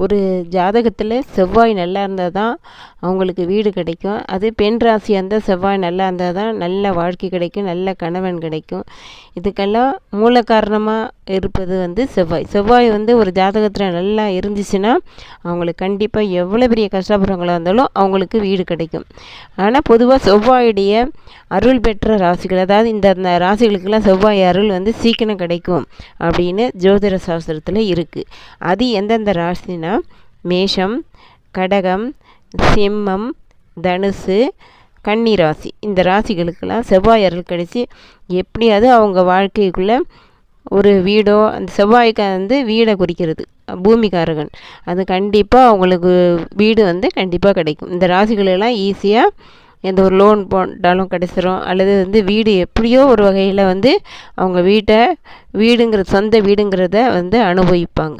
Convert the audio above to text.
ஒரு ஜாதகத்தில் செவ்வாய் நல்லா இருந்தால் தான் அவங்களுக்கு வீடு கிடைக்கும். அது பெண் ராசியாக இருந்தால் செவ்வாய் நல்லா இருந்தால் தான் நல்ல வாழ்க்கை கிடைக்கும், நல்ல கணவன் கிடைக்கும். இதுக்கெல்லாம் மூல காரணமாக இருப்பது செவ்வாய். செவ்வாய் ஒரு ஜாதகத்தில் நல்லா இருந்துச்சுன்னா அவங்களுக்கு கண்டிப்பாக எவ்வளோ பெரிய கஷ்டப்படுறவங்களாக இருந்தாலும் அவங்களுக்கு வீடு கிடைக்கும். ஆனால் பொதுவாக செவ்வாயுடைய அருள் பெற்ற ராசிகள், அதாவது இந்த ராசிகளுக்கெல்லாம் செவ்வாய் அருள் சீக்கிரம் கிடைக்கும் அப்படின்னு ஜோதிட சாஸ்திரத்தில் இருக்குது. அது எந்தெந்த ராசினா மேஷம், கடகம், சிம்மம், தனுசு, கன்னி ராசி. இந்த ராசிகளுக்கெல்லாம் செவ்வாய் அருள் கிடைச்சி எப்படியாவது அவங்க வாழ்க்கைக்குள்ளே ஒரு வீடோ, அந்த செவ்வாய்க்கு வீடை குறிக்கிறது பூமிகாரகன், அது கண்டிப்பாக அவங்களுக்கு வீடு கண்டிப்பாக கிடைக்கும். இந்த ராசிகளெல்லாம் ஈஸியாக எந்த ஒரு லோன் போட்டாலும் கிடைச்சிரும், அல்லது வீடு எப்படியோ ஒரு வகையில் அவங்க வீடுங்கிற சொந்த வீடுங்கிறத அனுபவிப்பாங்க.